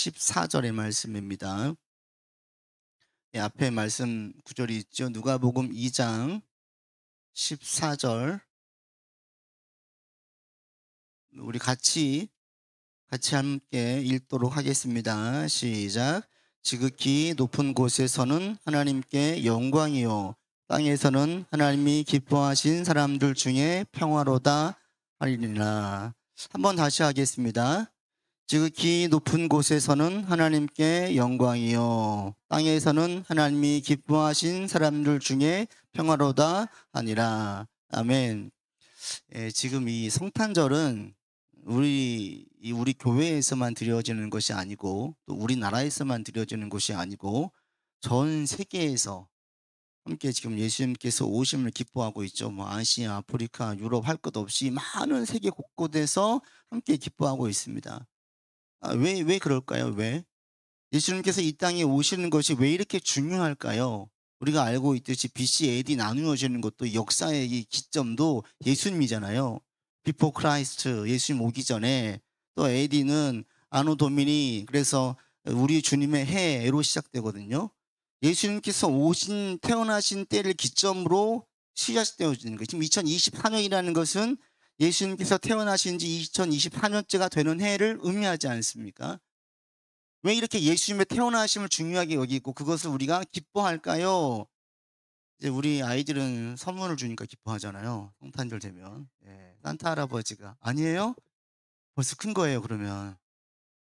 14절의 말씀입니다. 앞에 말씀 구절이 있죠. 누가복음 2장 14절. 우리 같이 함께 읽도록 하겠습니다. 시작. 지극히 높은 곳에서는 하나님께 영광이요 땅에서는 하나님이 기뻐하신 사람들 중에 평화로다 하리니라. 한번 다시 하겠습니다. 지극히 높은 곳에서는 하나님께 영광이요 땅에서는 하나님이 기뻐하신 사람들 중에 평화로다 하니라. 아멘. 지금 이 성탄절은 우리 교회에서만 드려지는 것이 아니고 또 우리나라에서만 드려지는 것이 아니고 전 세계에서 함께 지금 예수님께서 오심을 기뻐하고 있죠. 아시아, 아프리카, 유럽 할 것 없이 많은 세계 곳곳에서 함께 기뻐하고 있습니다. 왜 그럴까요? 왜? 예수님께서 이 땅에 오시는 것이 왜 이렇게 중요할까요? 우리가 알고 있듯이 BC, AD 나누어지는 것도 역사의 이 기점도 예수님이잖아요. 비포 크라이스트, 예수님 오기 전에, 또 AD는 아노 도미니, 그래서 우리 주님의 해로 시작되거든요. 예수님께서 태어나신 때를 기점으로 시작되어지는 거예요. 지금 2024년이라는 것은 예수님께서 태어나신 지 2024년째가 되는 해를 의미하지 않습니까? 왜 이렇게 예수님의 태어나심을 중요하게 여기고 그것을 우리가 기뻐할까요? 이제 우리 아이들은 선물을 주니까 기뻐하잖아요. 성탄절 되면. 산타 할아버지가. 아니에요? 벌써 큰 거예요, 그러면.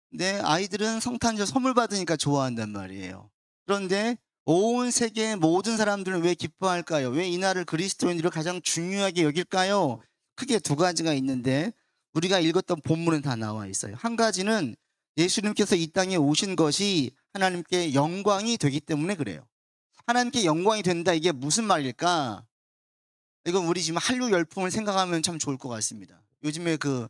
근데 아이들은 성탄절 선물 받으니까 좋아한단 말이에요. 그런데 온 세계의 모든 사람들은 왜 기뻐할까요? 왜 이 날을 그리스도인들을 가장 중요하게 여길까요? 크게 두 가지가 있는데 우리가 읽었던 본문은 다 나와 있어요. 한 가지는 예수님께서 이 땅에 오신 것이 하나님께 영광이 되기 때문에 그래요. 하나님께 영광이 된다, 이게 무슨 말일까? 이건 우리 지금 한류 열풍을 생각하면 참 좋을 것 같습니다. 요즘에 그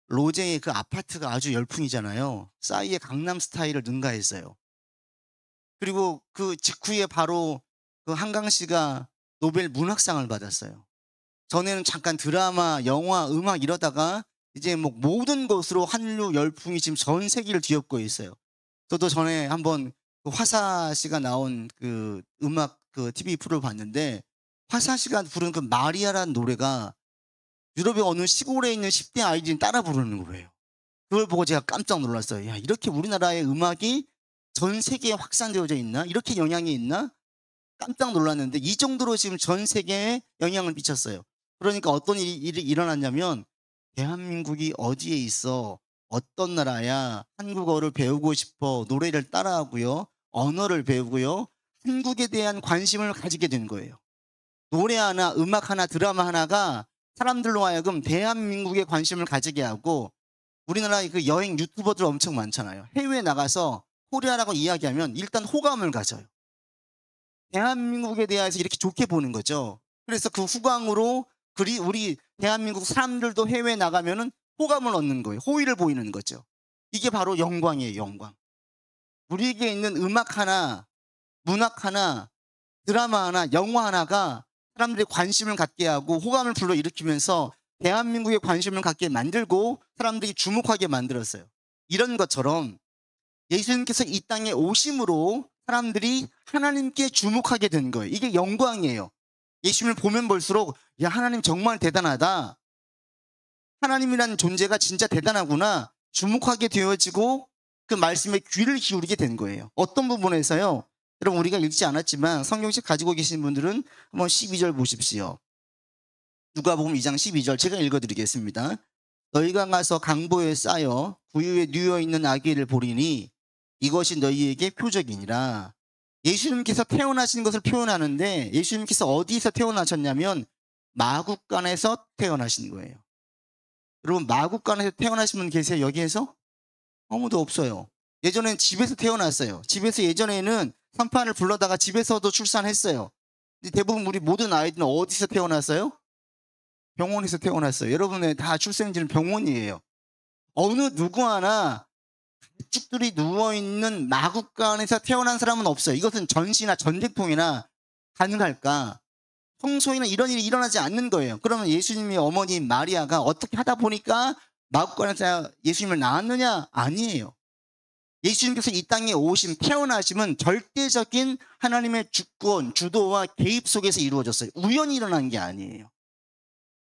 로제의 그 아파트가 아주 열풍이잖아요. 싸이의 강남 스타일을 능가했어요. 그리고 그 직후에 바로 그 한강 씨가 노벨 문학상을 받았어요. 전에는 잠깐 드라마, 영화, 음악 이러다가 이제 모든 것으로 한류 열풍이 지금 전 세계를 뒤엎고 있어요. 저도 전에 한번 그 화사 씨가 나온 그 음악 그 TV 프로를 봤는데 화사 씨가 부른 그 마리아라는 노래가 유럽의 어느 시골에 있는 10대 아이들이 따라 부르는 거예요. 그걸 보고 제가 깜짝 놀랐어요. 야, 이렇게 우리나라의 음악이 전 세계에 확산되어져 있나? 이렇게 영향이 있나? 깜짝 놀랐는데 이 정도로 지금 전 세계에 영향을 미쳤어요. 그러니까 어떤 일이 일어났냐면 대한민국이 어디에 있어? 어떤 나라야? 한국어를 배우고 싶어. 노래를 따라하고요. 언어를 배우고요. 한국에 대한 관심을 가지게 된 거예요. 노래 하나, 음악 하나, 드라마 하나가 사람들로 하여금 대한민국에 관심을 가지게 하고 우리나라의 그 여행 유튜버들 엄청 많잖아요. 해외에 나가서 코리아라고 이야기하면 일단 호감을 가져요. 대한민국에 대해서 이렇게 좋게 보는 거죠. 그래서 그 후광으로 우리 대한민국 사람들도 해외에 나가면은 호감을 얻는 거예요. 호의를 보이는 거죠. 이게 바로 영광이에요, 영광. 우리에게 있는 음악 하나, 문학 하나, 드라마 하나, 영화 하나가 사람들의 관심을 갖게 하고 호감을 불러일으키면서 대한민국에 관심을 갖게 만들고 사람들이 주목하게 만들었어요. 이런 것처럼 예수님께서 이 땅에 오심으로 사람들이 하나님께 주목하게 된 거예요. 이게 영광이에요. 예수님을 보면 볼수록 야, 하나님 정말 대단하다. 하나님이라는 존재가 진짜 대단하구나. 주목하게 되어지고 그 말씀에 귀를 기울이게 된 거예요. 어떤 부분에서요? 여러분 우리가 읽지 않았지만 성경책 가지고 계신 분들은 한번 12절 보십시오. 누가복음 2장 12절 제가 읽어드리겠습니다. 너희가 가서 강보에 쌓여 구유에 누워있는 아기를 보리니 이것이 너희에게 표적이니라. 예수님께서 태어나신 것을 표현하는데 예수님께서 어디서 태어나셨냐면 마국간에서 태어나신 거예요. 여러분 마국간에서 태어나신 분 계세요? 여기에서? 아무도 없어요. 예전엔 집에서 태어났어요. 집에서 예전에는 산파를 불러다가 집에서도 출산했어요. 근데 대부분 우리 모든 아이들은 어디서 태어났어요? 병원에서 태어났어요. 여러분의 다 출생지는 병원이에요. 어느 누구 하나 가축들이 누워있는 마국간에서 태어난 사람은 없어요. 이것은 전시나 전쟁통이나 가능할까? 평소에는 이런 일이 일어나지 않는 거예요. 그러면 예수님의 어머니 마리아가 어떻게 하다 보니까 마국간에서 예수님을 낳았느냐? 아니에요. 예수님께서 이 땅에 오심, 태어나심은 절대적인 하나님의 주권, 주도와 개입 속에서 이루어졌어요. 우연히 일어난 게 아니에요.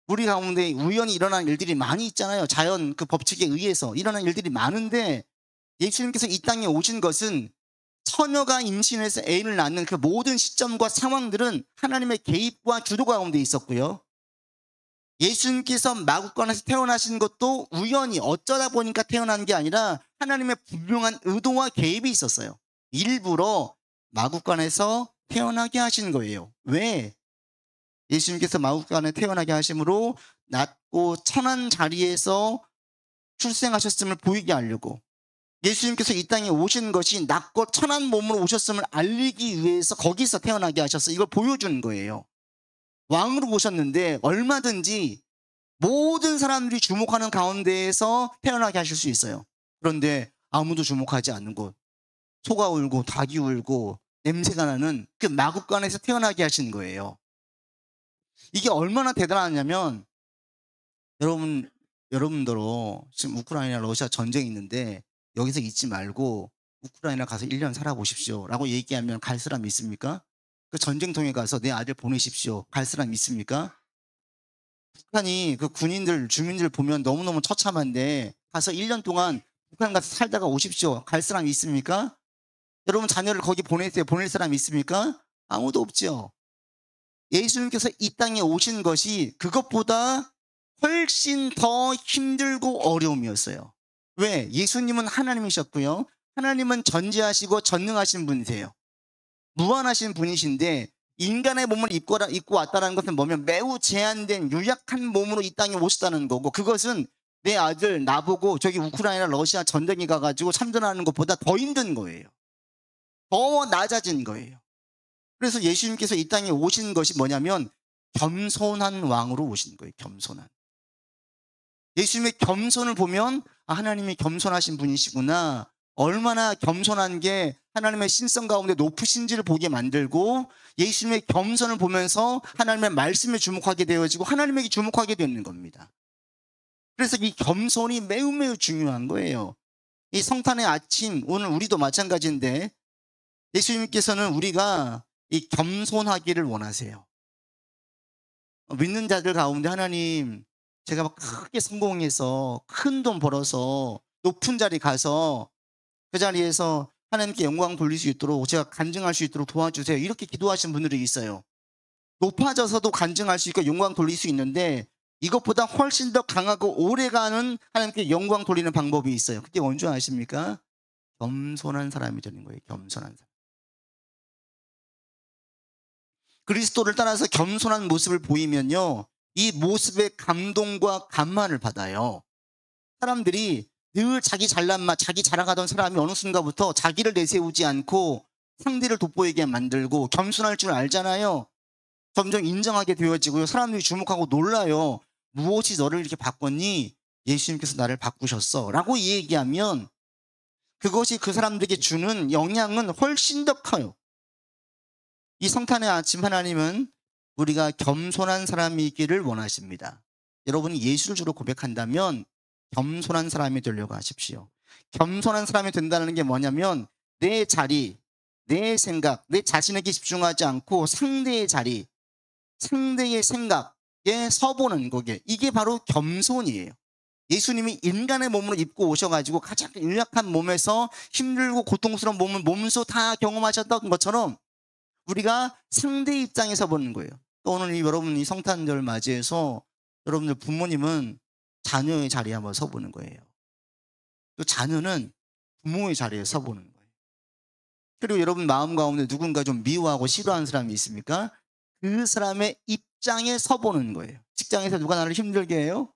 우리 가운데 우연히 일어난 일들이 많이 있잖아요. 자연 그 법칙에 의해서 일어난 일들이 많은데 예수님께서 이 땅에 오신 것은 처녀가 임신해서 애를 낳는 그 모든 시점과 상황들은 하나님의 개입과 주도 가운데 있었고요. 예수님께서 마구간에서 태어나신 것도 우연히 어쩌다 보니까 태어난 게 아니라 하나님의 분명한 의도와 개입이 있었어요. 일부러 마구간에서 태어나게 하신 거예요. 왜? 예수님께서 마구간에 태어나게 하심으로 낮고 천한 자리에서 출생하셨음을 보이게 하려고, 예수님께서 이 땅에 오신 것이 낮고 천한 몸으로 오셨음을 알리기 위해서 거기서 태어나게 하셔서 이걸 보여준 거예요. 왕으로 오셨는데 얼마든지 모든 사람들이 주목하는 가운데에서 태어나게 하실 수 있어요. 그런데 아무도 주목하지 않는 곳, 소가 울고 닭이 울고 냄새가 나는 그 마구간에서 태어나게 하신 거예요. 이게 얼마나 대단하냐면, 여러분들로 지금 우크라이나 러시아 전쟁이 있는데 여기서 있지 말고 우크라이나 가서 1년 살아보십시오 라고 얘기하면 갈 사람 있습니까? 그 전쟁통에 가서 내 아들 보내십시오 갈 사람 있습니까? 북한이 그 군인들, 주민들 보면 너무너무 처참한데 가서 1년 동안 북한 가서 살다가 오십시오 갈 사람 있습니까? 여러분 자녀를 거기 보내세요 보낼 사람 있습니까? 아무도 없죠. 예수님께서 이 땅에 오신 것이 그것보다 훨씬 더 힘들고 어려움이었어요. 왜? 예수님은 하나님이셨고요. 하나님은 전지하시고 전능하신 분이세요. 무한하신 분이신데 인간의 몸을 입고 왔다는 것은 뭐냐면 매우 제한된 유약한 몸으로 이 땅에 오셨다는 거고, 그것은 내 아들 나보고 저기 우크라이나 러시아 전쟁에 가가지고 참전하는 것보다 더 힘든 거예요. 더 낮아진 거예요. 그래서 예수님께서 이 땅에 오신 것이 뭐냐면 겸손한 왕으로 오신 거예요. 겸손한. 예수님의 겸손을 보면 하나님이 겸손하신 분이시구나, 얼마나 겸손한 게 하나님의 신성 가운데 높으신지를 보게 만들고, 예수님의 겸손을 보면서 하나님의 말씀에 주목하게 되어지고 하나님에게 주목하게 되는 겁니다. 그래서 이 겸손이 매우 매우 중요한 거예요. 이 성탄의 아침, 오늘 우리도 마찬가지인데 예수님께서는 우리가 이 겸손하기를 원하세요. 믿는 자들 가운데 하나님, 제가 막 크게 성공해서 큰 돈 벌어서 높은 자리 가서 그 자리에서 하나님께 영광 돌릴 수 있도록 제가 간증할 수 있도록 도와주세요, 이렇게 기도하신 분들이 있어요. 높아져서도 간증할 수 있고 영광 돌릴 수 있는데 이것보다 훨씬 더 강하고 오래가는 하나님께 영광 돌리는 방법이 있어요. 그게 뭔지 아십니까? 겸손한 사람이 되는 거예요. 겸손한 사람. 그리스도를 따라서 겸손한 모습을 보이면요, 이 모습에 감동과 감만을 받아요. 사람들이 늘 자기 잘난 맛, 자기 자랑하던 사람이 어느 순간부터 자기를 내세우지 않고 상대를 돋보이게 만들고 겸손할 줄 알잖아요. 점점 인정하게 되어지고요. 사람들이 주목하고 놀라요. 무엇이 너를 이렇게 바꿨니? 예수님께서 나를 바꾸셨어 라고 얘기하면 그것이 그 사람들에게 주는 영향은 훨씬 더 커요. 이 성탄의 아침 하나님은 우리가 겸손한 사람이기를 원하십니다. 여러분이 예수를 주로 고백한다면 겸손한 사람이 되려고 하십시오. 겸손한 사람이 된다는 게 뭐냐면 내 자리, 내 생각, 내 자신에게 집중하지 않고 상대의 자리, 상대의 생각에 서보는 거게, 이게 바로 겸손이에요. 예수님이 인간의 몸으로 입고 오셔가지고 가장 연약한 몸에서 힘들고 고통스러운 몸을 몸소 다 경험하셨던 것처럼 우리가 상대 입장에서 보는 거예요. 또 오늘 여러분 이 성탄절 맞이해서 여러분들 부모님은 자녀의 자리에 한번 서보는 거예요. 또 자녀는 부모의 자리에 서보는 거예요. 그리고 여러분 마음 가운데 누군가 좀 미워하고 싫어하는 사람이 있습니까? 그 사람의 입장에 서보는 거예요. 직장에서 누가 나를 힘들게 해요?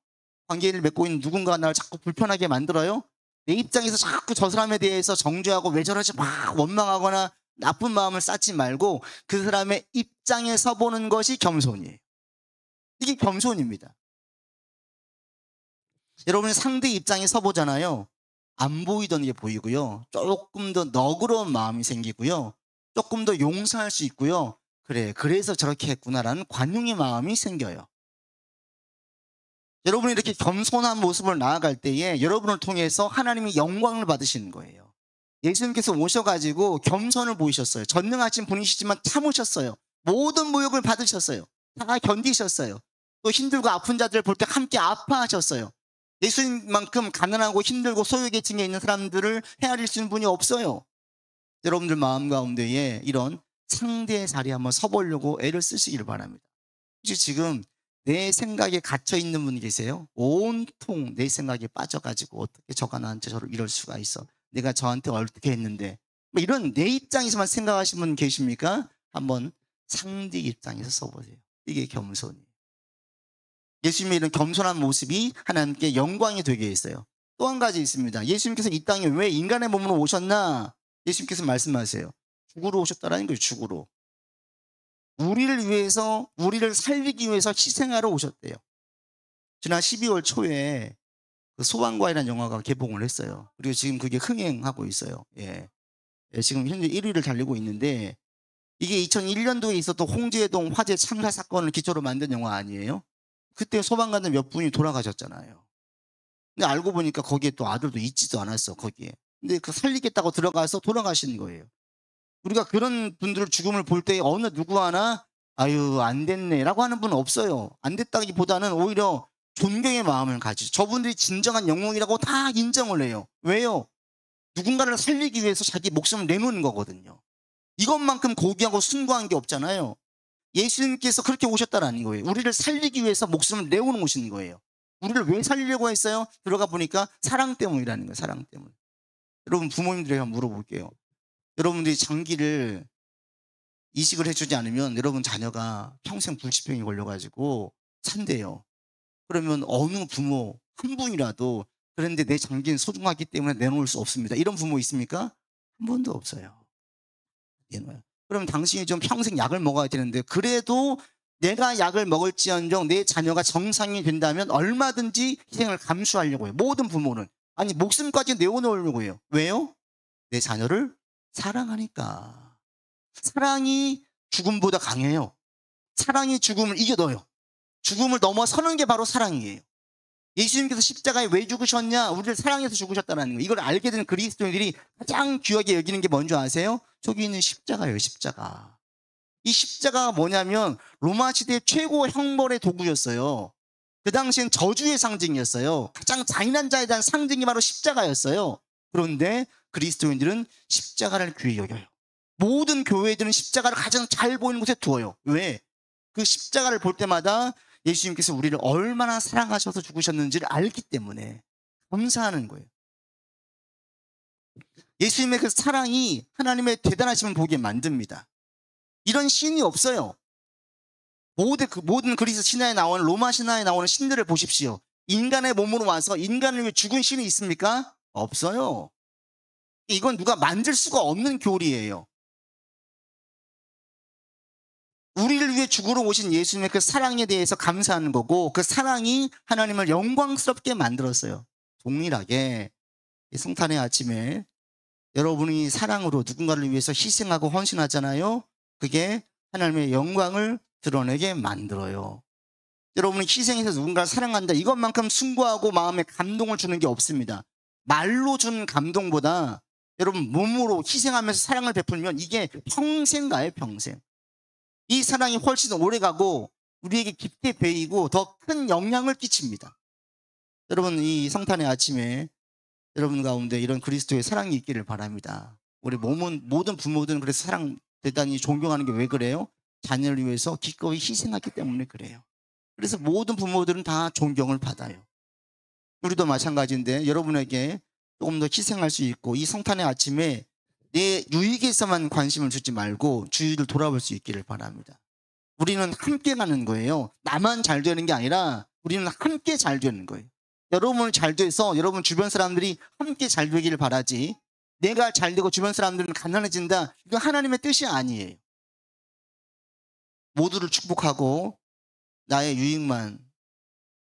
관계를 맺고 있는 누군가가 나를 자꾸 불편하게 만들어요? 내 입장에서 자꾸 저 사람에 대해서 정죄하고 왜 저러지 막 원망하거나 나쁜 마음을 쌓지 말고 그 사람의 입장에 서보는 것이 겸손이에요. 이게 겸손입니다. 여러분이 상대 입장에 서보잖아요. 안 보이던 게 보이고요. 조금 더 너그러운 마음이 생기고요. 조금 더 용서할 수 있고요. 그래, 그래서 저렇게 했구나라는 관용의 마음이 생겨요. 여러분이 이렇게 겸손한 모습을 나아갈 때에 여러분을 통해서 하나님이 영광을 받으시는 거예요. 예수님께서 오셔가지고 겸손을 보이셨어요. 전능하신 분이시지만 참으셨어요. 모든 모욕을 받으셨어요. 다 견디셨어요. 또 힘들고 아픈 자들을 볼 때 함께 아파하셨어요. 예수님만큼 가난하고 힘들고 소외계층에 있는 사람들을 헤아릴 수 있는 분이 없어요. 여러분들 마음 가운데에 이런 상대의 자리에 한번 서보려고 애를 쓰시기를 바랍니다. 혹시 지금 내 생각에 갇혀 있는 분이 계세요? 온통 내 생각에 빠져가지고 어떻게 저가 나한테 저를 이럴 수가 있어? 내가 저한테 어떻게 했는데? 뭐 이런 내 입장에서만 생각하시는 분 계십니까? 한번 상대 입장에서 써보세요. 이게 겸손이에요. 예수님의 이런 겸손한 모습이 하나님께 영광이 되게 했어요. 또 한 가지 있습니다. 예수님께서 이 땅에 왜 인간의 몸으로 오셨나? 예수님께서 말씀하세요. 죽으러 오셨다라는 거예요. 죽으러. 우리를 위해서, 우리를 살리기 위해서 희생하러 오셨대요. 지난 12월 초에 그 소방과이라는 영화가 개봉을 했어요. 그리고 지금 그게 흥행하고 있어요. 예. 예, 지금 현재 1위를 달리고 있는데 이게 2001년도에 있었던 홍제동 화재 참사 사건을 기초로 만든 영화 아니에요? 그때 소방관들 몇 분이 돌아가셨잖아요. 근데 알고 보니까 거기에 또 아들도 있지도 않았어, 거기에. 근데 그 살리겠다고 들어가서 돌아가신 거예요. 우리가 그런 분들 죽음을 볼 때 어느 누구 하나 아유 안 됐네 라고 하는 분은 없어요. 안 됐다기보다는 오히려 존경의 마음을 가지죠. 저분들이 진정한 영웅이라고 다 인정을 해요. 왜요? 누군가를 살리기 위해서 자기 목숨을 내놓는 거거든요. 이것만큼 고귀하고 숭고한 게 없잖아요. 예수님께서 그렇게 오셨다라는 거예요. 우리를 살리기 위해서 목숨을 내오는 오신 거예요. 우리를 왜 살리려고 했어요? 들어가 보니까 사랑 때문이라는 거예요. 사랑 때문. 여러분 부모님들에게 한번 물어볼게요. 여러분들이 장기를 이식을 해주지 않으면 여러분 자녀가 평생 불치병이 걸려가지고 산대요. 그러면 어느 부모 한 분이라도 그런데 내 장기는 소중하기 때문에 내놓을 수 없습니다. 이런 부모 있습니까? 한 번도 없어요. 그럼 당신이 좀 평생 약을 먹어야 되는데 그래도 내가 약을 먹을지언정 내 자녀가 정상이 된다면 얼마든지 희생을 감수하려고 해요. 모든 부모는. 아니 목숨까지 내어놓으려고 해요. 왜요? 내 자녀를 사랑하니까. 사랑이 죽음보다 강해요. 사랑이 죽음을 이겨넣어요. 죽음을 넘어서는 게 바로 사랑이에요. 예수님께서 십자가에 왜 죽으셨냐? 우리를 사랑해서 죽으셨다는 거예요. 이걸 알게 된 그리스도인들이 가장 귀하게 여기는 게 뭔지 아세요? 저기 있는 십자가예요. 십자가. 이 십자가가 뭐냐면 로마 시대 최고 형벌의 도구였어요. 그 당시엔 저주의 상징이었어요. 가장 잔인한 자에 대한 상징이 바로 십자가였어요. 그런데 그리스도인들은 십자가를 귀히 여겨요. 모든 교회들은 십자가를 가장 잘 보이는 곳에 두어요. 왜? 그 십자가를 볼 때마다 예수님께서 우리를 얼마나 사랑하셔서 죽으셨는지를 알기 때문에 감사하는 거예요. 예수님의 그 사랑이 하나님의 대단하심을 보게 만듭니다. 이런 신이 없어요. 모든 그리스 신화에 나오는 로마 신화에 나오는 신들을 보십시오. 인간의 몸으로 와서 인간을 위해 죽은 신이 있습니까? 없어요. 이건 누가 만들 수가 없는 교리예요. 우리를 위해 죽으러 오신 예수님의 그 사랑에 대해서 감사하는 거고 그 사랑이 하나님을 영광스럽게 만들었어요. 동일하게 성탄의 아침에 여러분이 사랑으로 누군가를 위해서 희생하고 헌신하잖아요. 그게 하나님의 영광을 드러내게 만들어요. 여러분이 희생해서 누군가를 사랑한다. 이것만큼 숭고하고 마음에 감동을 주는 게 없습니다. 말로 준 감동보다 여러분 몸으로 희생하면서 사랑을 베풀면 이게 평생 가요. 평생. 이 사랑이 훨씬 오래가고 우리에게 깊게 배이고 더 큰 영향을 끼칩니다. 여러분 이 성탄의 아침에 여러분 가운데 이런 그리스도의 사랑이 있기를 바랍니다. 우리 모든 부모들은 그래서 사랑 대단히 존경하는 게 왜 그래요? 자녀를 위해서 기꺼이 희생하기 때문에 그래요. 그래서 모든 부모들은 다 존경을 받아요. 우리도 마찬가지인데 여러분에게 조금 더 희생할 수 있고 이 성탄의 아침에 내 유익에서만 관심을 주지 말고 주위를 돌아볼 수 있기를 바랍니다. 우리는 함께 가는 거예요. 나만 잘 되는 게 아니라 우리는 함께 잘 되는 거예요. 여러분은 잘 돼서 여러분 주변 사람들이 함께 잘 되기를 바라지 내가 잘 되고 주변 사람들은 가난해진다. 이거 하나님의 뜻이 아니에요. 모두를 축복하고 나의 유익만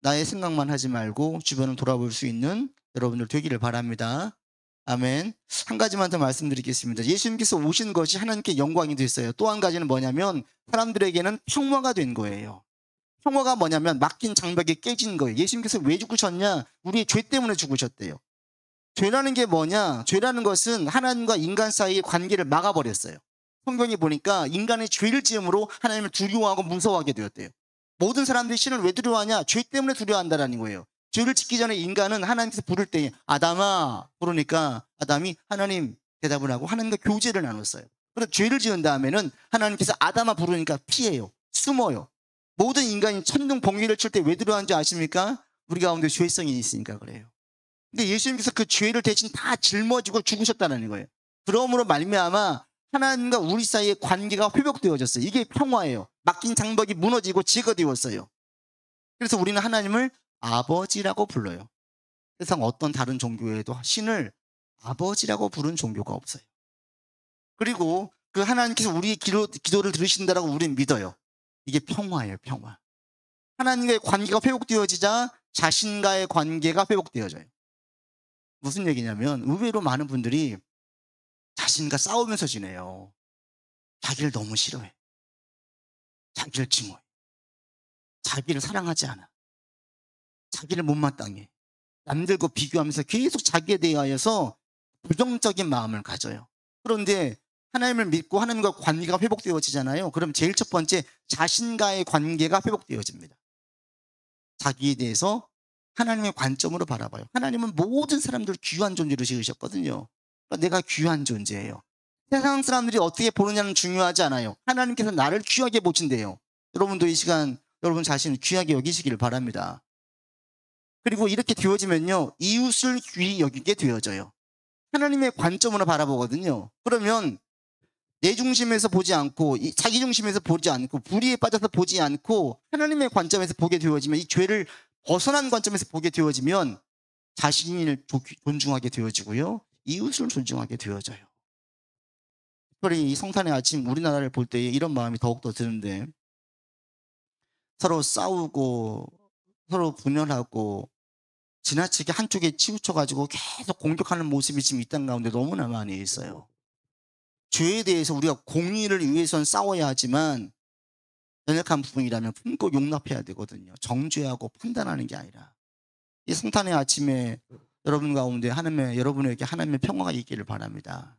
나의 생각만 하지 말고 주변을 돌아볼 수 있는 여러분들 되기를 바랍니다. 아멘. 한 가지만 더 말씀드리겠습니다. 예수님께서 오신 것이 하나님께 영광이 됐어요. 또 한 가지는 뭐냐면 사람들에게는 평화가 된 거예요. 평화가 뭐냐면 막힌 장벽이 깨진 거예요. 예수님께서 왜 죽으셨냐? 우리의 죄 때문에 죽으셨대요. 죄라는 게 뭐냐? 죄라는 것은 하나님과 인간 사이의 관계를 막아버렸어요. 성경에 보니까 인간의 죄를 지음으로 하나님을 두려워하고 무서워하게 되었대요. 모든 사람들이 신을 왜 두려워하냐? 죄 때문에 두려워한다는 거예요. 죄를 짓기 전에 인간은 하나님께서 부를 때 아담아 부르니까 아담이 하나님 대답을 하고 하나님과 교제를 나눴어요. 그래서 죄를 지은 다음에는 하나님께서 아담아 부르니까 피해요. 숨어요. 모든 인간이 천둥 번개를 칠 때 왜 두려워하는지 아십니까? 우리 가운데 죄성이 있으니까 그래요. 근데 예수님께서 그 죄를 대신 다 짊어지고 죽으셨다는 거예요. 그러므로 말미암아 하나님과 우리 사이의 관계가 회복되어졌어요. 이게 평화예요. 맡긴 장벽이 무너지고 제거되었어요. 그래서 우리는 하나님을 아버지라고 불러요. 세상 어떤 다른 종교에도 신을 아버지라고 부르는 종교가 없어요. 그리고 그 하나님께서 우리의 기도를 들으신다라고 우리는 믿어요. 이게 평화예요, 평화. 하나님과의 관계가 회복되어지자 자신과의 관계가 회복되어져요. 무슨 얘기냐면 의외로 많은 분들이 자신과 싸우면서 지내요. 자기를 너무 싫어해. 자기를 증오해. 자기를 사랑하지 않아. 자기를 못마땅해. 남들과 비교하면서 계속 자기에 대하여서 부정적인 마음을 가져요. 그런데 하나님을 믿고 하나님과 관계가 회복되어지잖아요. 그럼 제일 첫 번째 자신과의 관계가 회복되어집니다. 자기에 대해서 하나님의 관점으로 바라봐요. 하나님은 모든 사람들을 귀한 존재로 지으셨거든요. 그러니까 내가 귀한 존재예요. 세상 사람들이 어떻게 보느냐는 중요하지 않아요. 하나님께서 나를 귀하게 보신대요. 여러분도 이 시간 여러분 자신을 귀하게 여기시기를 바랍니다. 그리고 이렇게 되어지면요, 이웃을 귀히 여기게 되어져요. 하나님의 관점으로 바라보거든요. 그러면 내 중심에서 보지 않고 자기 중심에서 보지 않고 불의에 빠져서 보지 않고 하나님의 관점에서 보게 되어지면, 이 죄를 벗어난 관점에서 보게 되어지면 자신을 존중하게 되어지고요, 이웃을 존중하게 되어져요. 특별히 이 성탄의 아침 우리나라를 볼 때 이런 마음이 더욱더 드는데, 서로 싸우고 서로 분열하고 지나치게 한쪽에 치우쳐가지고 계속 공격하는 모습이 지금 이 땅 가운데 너무나 많이 있어요. 죄에 대해서 우리가 공의를 위해서는 싸워야 하지만 연약한 부분이라면 품고 용납해야 되거든요. 정죄하고 판단하는 게 아니라. 이 성탄의 아침에 여러분 가운데 여러분에게 하나님의 평화가 있기를 바랍니다.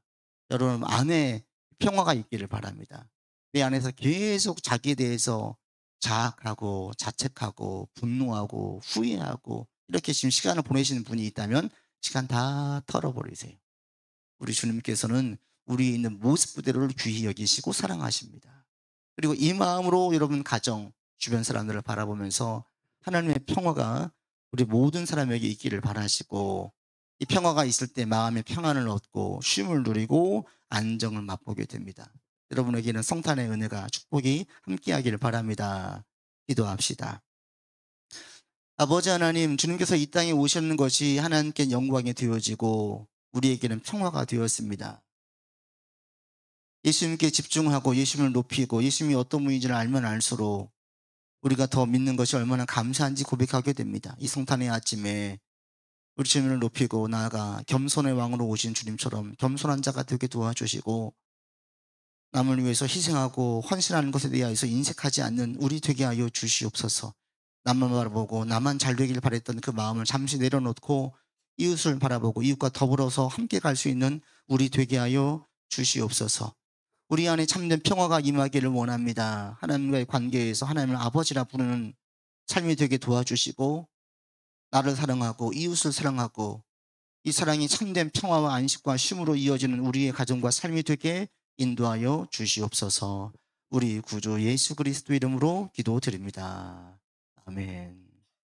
여러분 안에 평화가 있기를 바랍니다. 내 안에서 계속 자기에 대해서 자학하고 자책하고 분노하고 후회하고 이렇게 지금 시간을 보내시는 분이 있다면 시간 다 털어버리세요. 우리 주님께서는 우리에 있는 모습 그대로를 귀히 여기시고 사랑하십니다. 그리고 이 마음으로 여러분 가정, 주변 사람들을 바라보면서 하나님의 평화가 우리 모든 사람에게 있기를 바라시고, 이 평화가 있을 때 마음의 평안을 얻고 쉼을 누리고 안정을 맛보게 됩니다. 여러분에게는 성탄의 은혜가 축복이 함께하기를 바랍니다. 기도합시다. 아버지 하나님, 주님께서 이 땅에 오셨는 것이 하나님께 영광이 되어지고 우리에게는 평화가 되었습니다. 예수님께 집중하고 예수님을 높이고 예수님이 어떤 분인지를 알면 알수록 우리가 더 믿는 것이 얼마나 감사한지 고백하게 됩니다. 이 성탄의 아침에 우리 주님을 높이고 나아가 겸손의 왕으로 오신 주님처럼 겸손한 자가 되게 도와주시고, 남을 위해서 희생하고 헌신하는 것에 대하여서 인색하지 않는 우리 되게 하여 주시옵소서. 남만 바라보고 나만 잘 되길 바랬던 그 마음을 잠시 내려놓고 이웃을 바라보고 이웃과 더불어서 함께 갈 수 있는 우리 되게 하여 주시옵소서. 우리 안에 참된 평화가 임하기를 원합니다. 하나님과의 관계에서 하나님을 아버지라 부르는 삶이 되게 도와주시고, 나를 사랑하고 이웃을 사랑하고 이 사랑이 참된 평화와 안식과 쉼으로 이어지는 우리의 가정과 삶이 되게 인도하여 주시옵소서. 우리 구주 예수 그리스도 이름으로 기도드립니다. 아멘.